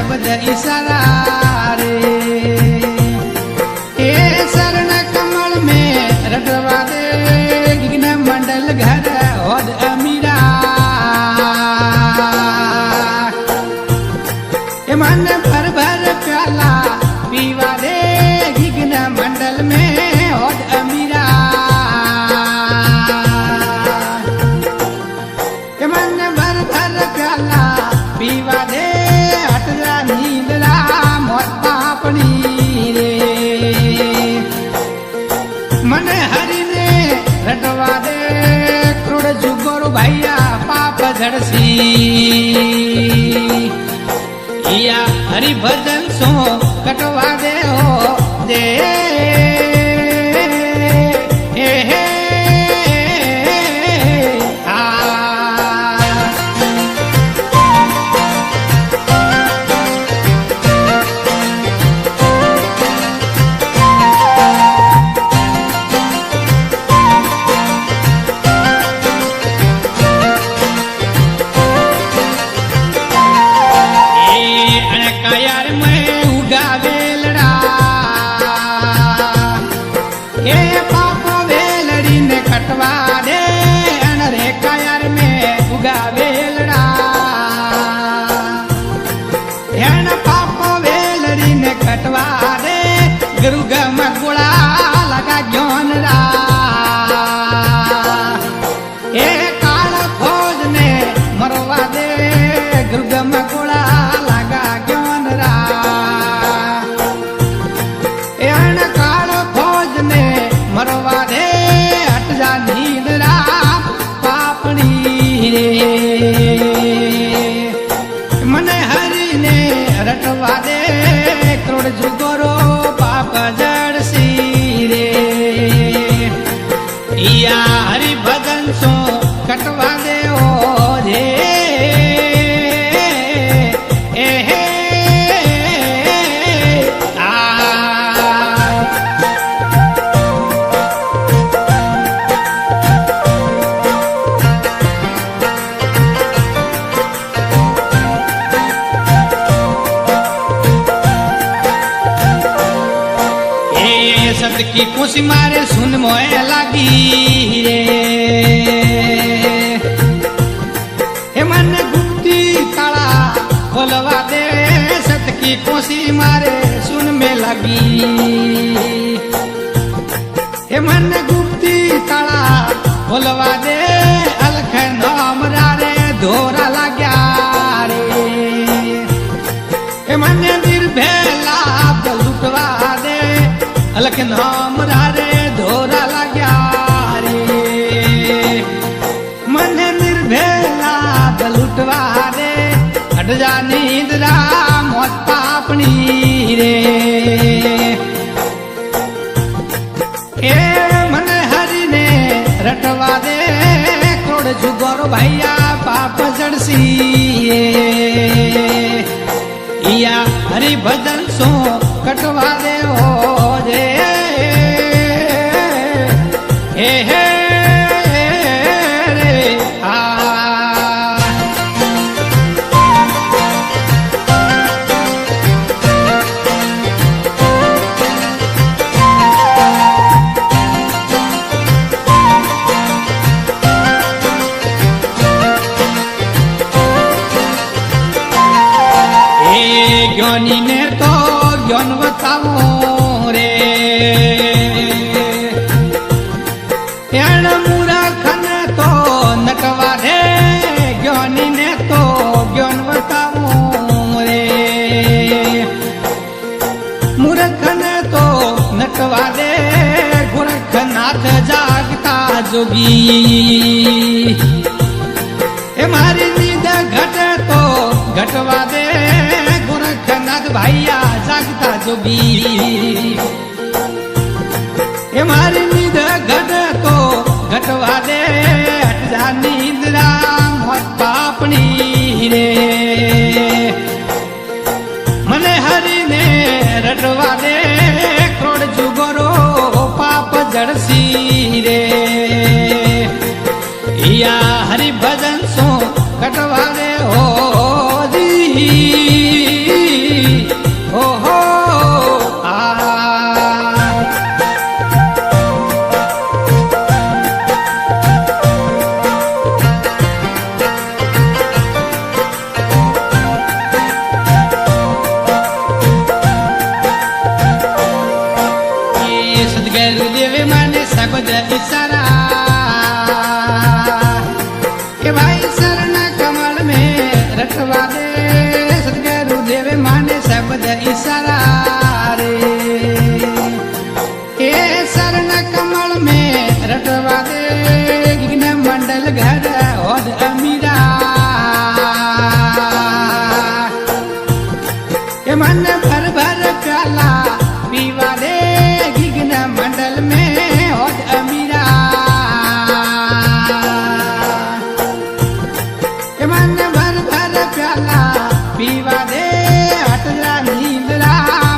शब्द इशारा रे ए शरण कमल में रटवा दे गिगन मंडल घर होद अमीरा ए मन भर भर प्याला पीवा दे गिगन मंडल में होद अमीरा ए मन भर भर प्याला पीवा दे हटरा नींदरा मोत पापनी रे मन हरि ने रटवा दे क्रोड़ जुगोर भैया पाप झड़सी या हरि भजन सो कटवा दे हो दे कटवा दे अनरे कायर में उगा वेलड़ा हेन पापो वेलड़ी ने कटवा दे गुरुग मगुड़ा लगा ज्ञान रा ए काल खोज ने मरवा दे गुरुग मगुड़ा लगा ज्ञान रा एन काल खोज ने मरवा दे नींदरा पापनी रे मन हरि ने रटवा दे क्रोड़ जुगोरो पाप जड़सी रे या हरि भजन सो कटवा दे ओ रे सत की कुछ मारे सुन मोए लागी रे हे मन गुप्ती ताला खोलवा दे सत की कोसी मारे सुन में लगी हे मन गुप्ती ताला खोलवा दे अलख नाम रे धोरा लाग्या रे हे मन निर्भेला लुटवा दे अलख नाम रे धोरा लाग्या रे मन निर्भेला लुटवा दे हट जा नींदरा मोत पापनी रे ए मन हरि ने रटवा दे क्रोड़ जुगोर भैया पाप जड़सी या हरि भजन सो कटवा दे हो जे हे हे रे आ ज्ञानी ने तो ज्ञान बताओ रे मूर्ख ने तो नटवा दे ज्ञानी ने तो ज्ञान बताओ रे मूर्ख ने तो नटवा दे गोरखनाथ जागता जोगी मारी नींद घट तो घटवा दे गोरखनाथ भैया जागता जोगी मारी नींद घट तो घटवा दे हट जा नींदरा मोत पापनी रे मने हरि ने रटवा दे क्रोड़ जुगोरो पाप जड़सी रे या हरि भजन सो कटवा दे हो दी घर होद अमीरा के मन भर भर प्याला पीवा दे गिगन मंडल में होद अमीरा के मन भर भर प्याला पीवा दे अटला नींदरा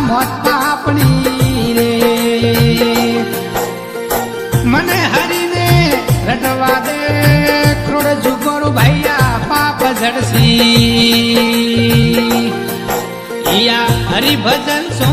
मौत पापनी रे मने हरी ने रटवा दे क्रोड़ जुगोड़ भैया पाप झड़सी या हरि भजन सो